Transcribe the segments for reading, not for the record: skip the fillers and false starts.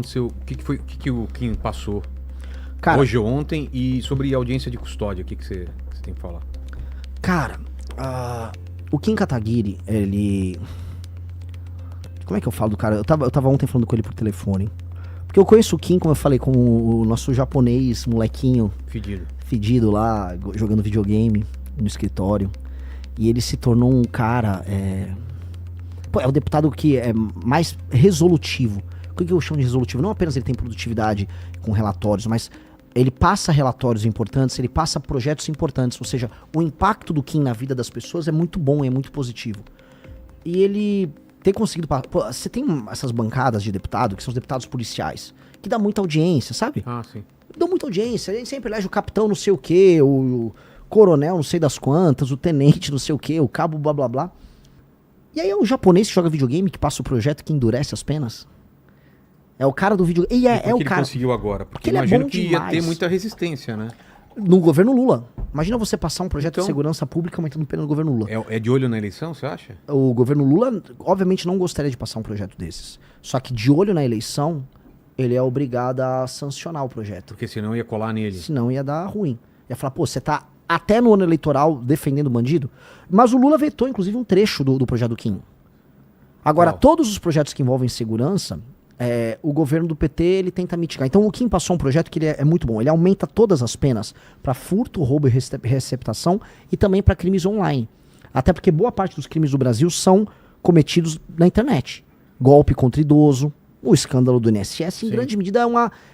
O que o Kim passou Cara, hoje ou ontem e sobre audiência de custódia, o que você tem que falar? Cara, o Kim Kataguiri, ele... Como é que eu falo do cara? Eu tava ontem falando com ele por telefone. Porque eu conheço o Kim, como eu falei, como o nosso japonês, molequinho fedido lá, jogando videogame no escritório. E ele se tornou um cara... é o deputado que é mais resolutivo. O que eu chamo de resolutivo? Não apenas ele tem produtividade com relatórios, mas ele passa relatórios importantes, ele passa projetos importantes. Ou seja, o impacto do Kim na vida das pessoas é muito bom, é muito positivo. E ele ter conseguido... você tem essas bancadas de deputado, que são os deputados policiais, que dá muita audiência, sabe? Ah, sim. Dão muita audiência. A gente sempre elege o capitão não sei o quê, o coronel não sei das quantas, o tenente não sei o quê, o cabo blá blá blá. E aí é o japonês que joga videogame, que passa o projeto que endurece as penas. É o cara do videogame. E é o ele cara... conseguiu agora? Porque ele imagino é bom que demais. ia ter muita resistência, né? No governo Lula. Imagina você passar um projeto Então, de segurança pública aumentando pena no governo Lula. É de olho na eleição, você acha? O governo Lula, obviamente, não gostaria de passar um projeto desses. Só que de olho na eleição, ele é obrigado a sancionar o projeto. Porque senão ia colar nele. Senão ia dar ruim. Ia falar, pô, você tá até no ano eleitoral defendendo o bandido? Mas o Lula vetou, inclusive, um trecho do projeto do Kim. Agora, todos os projetos que envolvem segurança, o governo do PT ele tenta mitigar. Então o Kim passou um projeto que ele é muito bom. Ele aumenta todas as penas para furto, roubo e receptação e também para crimes online. Até porque boa parte dos crimes do Brasil são cometidos na internet. Golpe contra idoso, o escândalo do INSS, em grande medida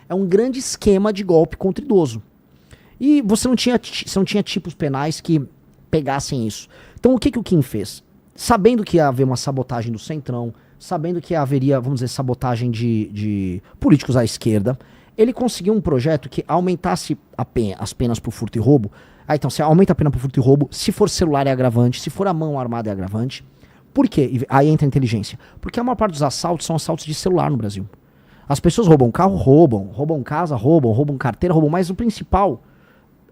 é um grande esquema de golpe contra idoso. E você não tinha tipos penais que pegassem isso. Então o que o Kim fez? Sabendo que ia haver uma sabotagem do Centrão, sabendo que haveria, vamos dizer, sabotagem de políticos à esquerda, ele conseguiu um projeto que aumentasse as penas por furto e roubo. Então, você aumenta a pena por furto e roubo, se for celular é agravante, se for a mão armada é agravante. Por quê? Aí entra a inteligência. Porque a maior parte dos assaltos são assaltos de celular no Brasil. As pessoas roubam carro, roubam casa, roubam carteira, roubam, mas o principal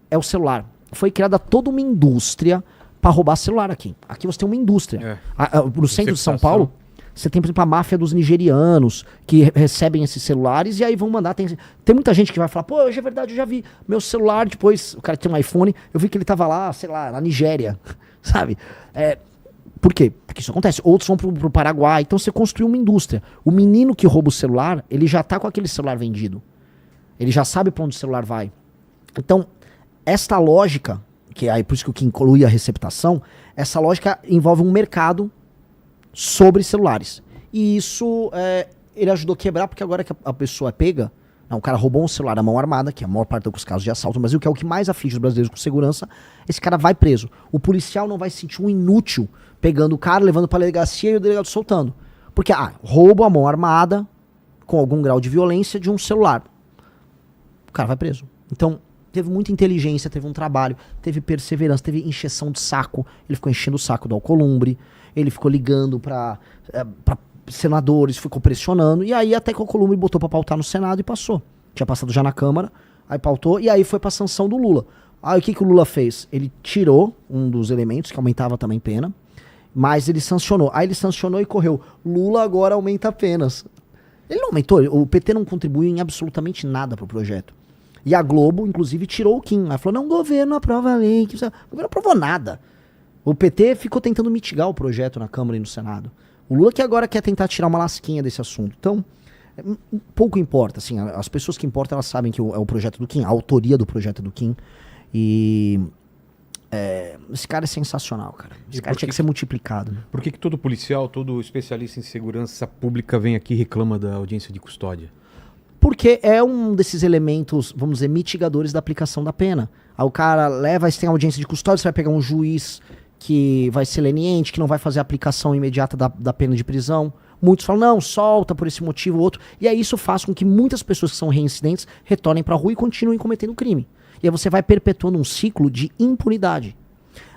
é o celular. Foi criada toda uma indústria para roubar celular aqui. Aqui você tem uma indústria. No centro de São Paulo, você tem, por exemplo, a máfia dos nigerianos que recebem esses celulares e aí vão mandar. Tem muita gente que vai falar, pô, hoje é verdade, eu já vi meu celular, depois o cara tem um iPhone, eu vi que ele tava lá, sei lá, na Nigéria, sabe? Por quê? Porque isso acontece. Outros vão pro Paraguai, então você construiu uma indústria. O menino que rouba o celular, ele já tá com aquele celular vendido. Ele já sabe pra onde o celular vai. Então, esta lógica, que é aí por isso que o que inclui a receptação, essa lógica envolve um mercado sobre celulares. E isso ele ajudou a quebrar, porque agora que a pessoa é pega, o cara roubou um celular à mão armada, que é a maior parte dos casos de assalto no Brasil, que é o que mais aflige os brasileiros com segurança, esse cara vai preso. O policial não vai se sentir um inútil pegando o cara, levando pra delegacia e o delegado soltando. Porque, roubo à mão armada, com algum grau de violência, de um celular. O cara vai preso. Então, teve muita inteligência, teve um trabalho, teve perseverança, teve encheção de saco. Ele ficou enchendo o saco do Alcolumbre, ele ficou ligando pra senadores, ficou pressionando, e aí até que o Alcolumbre botou pra pautar no Senado e passou. Tinha passado já na Câmara, aí pautou, e aí foi pra sanção do Lula. Aí o que o Lula fez? Ele tirou um dos elementos, que aumentava também pena, mas ele sancionou. Aí ele sancionou e correu. Lula agora aumenta penas. Ele não aumentou, o PT não contribuiu em absolutamente nada pro projeto. E a Globo, inclusive, tirou o Kim. Ela falou, não, o governo aprova a lei. O governo não aprovou nada. O PT ficou tentando mitigar o projeto na Câmara e no Senado. O Lula que agora quer tentar tirar uma lasquinha desse assunto. Então, pouco importa. Assim, as pessoas que importam, elas sabem que é o projeto do Kim, a autoria do projeto do Kim. E esse cara é sensacional, cara. Esse cara tinha que ser multiplicado. Né? Por que todo policial, todo especialista em segurança pública vem aqui e reclama da audiência de custódia? Porque é um desses elementos, vamos dizer, mitigadores da aplicação da pena. Aí o cara leva, você tem audiência de custódia, você vai pegar um juiz que vai ser leniente, que não vai fazer a aplicação imediata da pena de prisão. Muitos falam, não, solta por esse motivo ou outro. E aí isso faz com que muitas pessoas que são reincidentes retornem pra rua e continuem cometendo crime. E aí você vai perpetuando um ciclo de impunidade.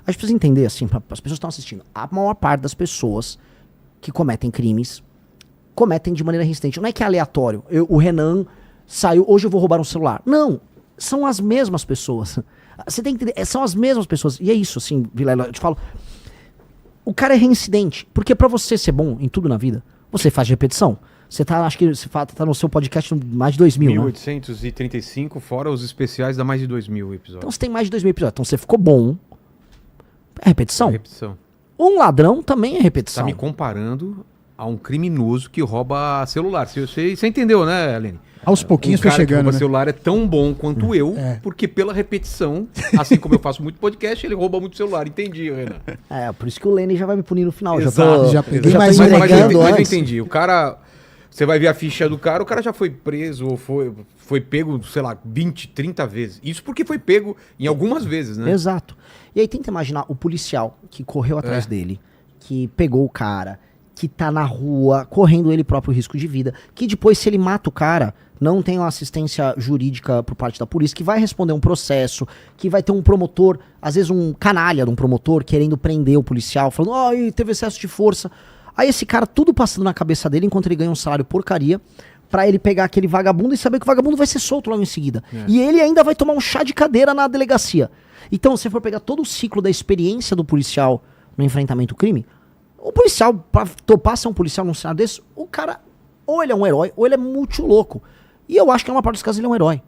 A gente precisa entender, assim, as pessoas que estão assistindo, a maior parte das pessoas que cometem crimes cometem de maneira reincidente. Não é que é aleatório. O Renan saiu, hoje eu vou roubar um celular. Não, são as mesmas pessoas. Você tem que entender, são as mesmas pessoas. E é isso, assim, Vilela, eu te falo. O cara é reincidente. Porque pra você ser bom em tudo na vida, você faz repetição. Você tá, acho que você tá no seu podcast mais de 2.000, né? 1835, fora os especiais, dá mais de 2.000 episódios. Então você tem mais de 2.000 episódios. Então você ficou bom. É repetição. É repetição. Um ladrão também é repetição. Tá me comparando a um criminoso que rouba celular. Você entendeu, né, Aline? Aos pouquinhos foi cara que chegando, rouba né? celular é tão bom quanto eu, porque pela repetição, assim como eu faço muito podcast, ele rouba muito celular. Entendi, Renan. É, por isso que o Lenny já vai me punir no final. Exato. Já peguei já mais tô um Mas entregando eu antes. entendi. O cara... Você vai ver a ficha do cara, o cara já foi preso ou foi pego, sei lá, 20, 30 vezes. Isso porque foi pego em algumas vezes, né? Exato. E aí tenta imaginar o policial que correu atrás dele, que pegou o cara, que tá na rua, correndo ele próprio risco de vida, que depois, se ele mata o cara, não tem uma assistência jurídica por parte da polícia, que vai responder um processo, que vai ter um promotor, às vezes um canalha de um promotor, querendo prender o policial, falando, ai, teve excesso de força. Aí esse cara, tudo passando na cabeça dele, enquanto ele ganha um salário porcaria, pra ele pegar aquele vagabundo e saber que o vagabundo vai ser solto logo em seguida. E ele ainda vai tomar um chá de cadeira na delegacia. Então, se você for pegar todo o ciclo da experiência do policial no enfrentamento ao crime, o policial, pra topar ser um policial num cenário desse, o cara, ou ele é um herói, ou ele é muito louco. E eu acho que, na maior parte dos casos, ele é um herói.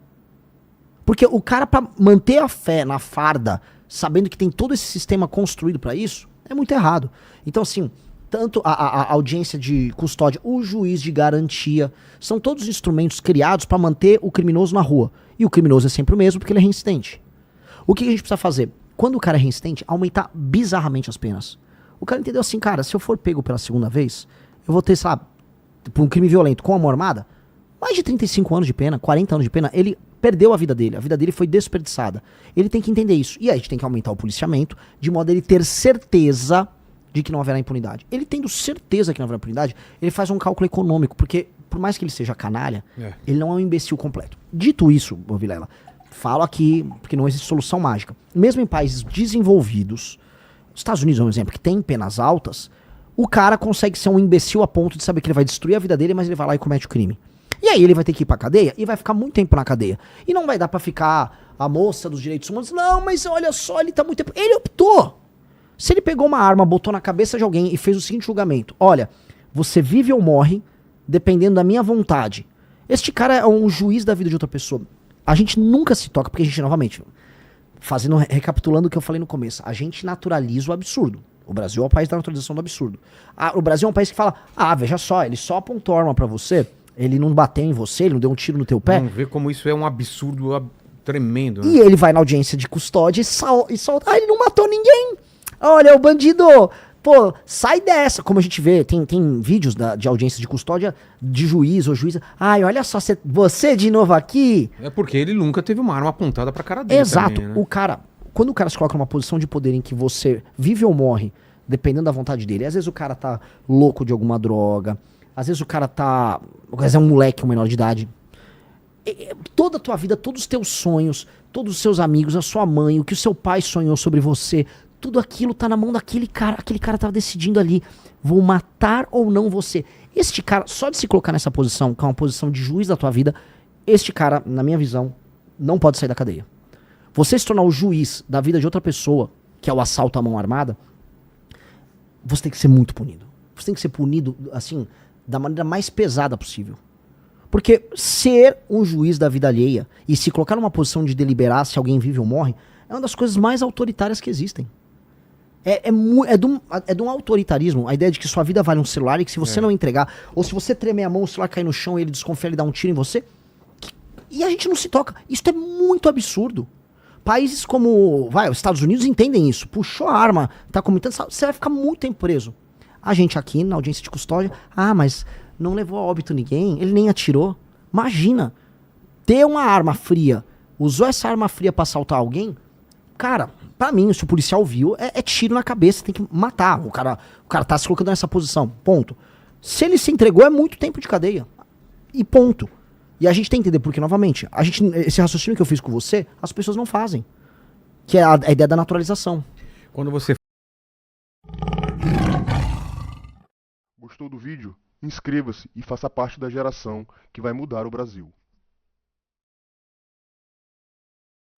Porque o cara, pra manter a fé na farda, sabendo que tem todo esse sistema construído pra isso, é muito errado. Então, assim, tanto a audiência de custódia, o juiz de garantia, são todos instrumentos criados pra manter o criminoso na rua. E o criminoso é sempre o mesmo, porque ele é reincidente. O que a gente precisa fazer? Quando o cara é reincidente, aumentar bizarramente as penas. O cara entendeu assim, cara, se eu for pego pela segunda vez, eu vou ter, sabe, por um crime violento com a mão armada, mais de 35 anos de pena, 40 anos de pena, ele perdeu a vida dele foi desperdiçada. Ele tem que entender isso. E aí a gente tem que aumentar o policiamento, de modo a ele ter certeza de que não haverá impunidade. Ele tendo certeza que não haverá impunidade, ele faz um cálculo econômico, porque por mais que ele seja canalha, ele não é um imbecil completo. Dito isso, Vilela, falo aqui, porque não existe solução mágica. Mesmo em países desenvolvidos, Estados Unidos é um exemplo, que tem penas altas, o cara consegue ser um imbecil a ponto de saber que ele vai destruir a vida dele, mas ele vai lá e comete o crime. E aí ele vai ter que ir pra cadeia e vai ficar muito tempo na cadeia. E não vai dar pra ficar a moça dos direitos humanos, não, mas olha só, ele tá muito tempo... Ele optou. Se ele pegou uma arma, botou na cabeça de alguém e fez o seguinte julgamento, olha, você vive ou morre dependendo da minha vontade. Este cara é um juiz da vida de outra pessoa. A gente nunca se toca, porque a gente, novamente, recapitulando o que eu falei no começo, a gente naturaliza o absurdo. O Brasil é o país da naturalização do absurdo. O Brasil é um país que fala, veja só, ele só apontou arma pra você, ele não bateu em você, ele não deu um tiro no teu pé. Vamos ver como isso é um absurdo tremendo, né? E ele vai na audiência de custódia e solta, ele não matou ninguém. Olha, o bandido, pô, sai dessa. Como a gente vê, tem vídeos de audiência de custódia de juiz ou juíza. Ai, olha só, você de novo aqui. É porque ele nunca teve uma arma apontada pra cara dele. Exato. Também, né? Quando o cara se coloca numa posição de poder em que você vive ou morre, dependendo da vontade dele, às vezes o cara tá louco de alguma droga, às vezes o cara tá... Às vezes é um moleque, um menor de idade. Toda a tua vida, todos os teus sonhos, todos os seus amigos, a sua mãe, o que o seu pai sonhou sobre você, tudo aquilo tá na mão daquele cara. Aquele cara tava decidindo ali, vou matar ou não você. Este cara, só de se colocar nessa posição, que é uma posição de juiz da tua vida, este cara, na minha visão, não pode sair da cadeia. Você se tornar o juiz da vida de outra pessoa, que é o assalto à mão armada, você tem que ser muito punido. Você tem que ser punido, assim, da maneira mais pesada possível. Porque ser um juiz da vida alheia e se colocar numa posição de deliberar se alguém vive ou morre, é uma das coisas mais autoritárias que existem. É de um autoritarismo, a ideia de que sua vida vale um celular e que se você não entregar, ou se você tremer a mão, o celular cair no chão e ele desconfia, ele dá um tiro em você, e a gente não se toca. Isso é muito absurdo. Países como, os Estados Unidos entendem isso. Puxou a arma, tá cometendo, você vai ficar muito tempo preso. A gente aqui, na audiência de custódia, mas não levou a óbito ninguém, ele nem atirou. Imagina, ter uma arma fria, usou essa arma fria pra assaltar alguém, cara, pra mim, se o policial viu, é tiro na cabeça, tem que matar. O cara tá se colocando nessa posição, ponto. Se ele se entregou, é muito tempo de cadeia. E ponto. E a gente tem que entender, porque, novamente, esse raciocínio que eu fiz com você, as pessoas não fazem. Que é a ideia da naturalização. Quando você... Gostou do vídeo? Inscreva-se e faça parte da geração que vai mudar o Brasil.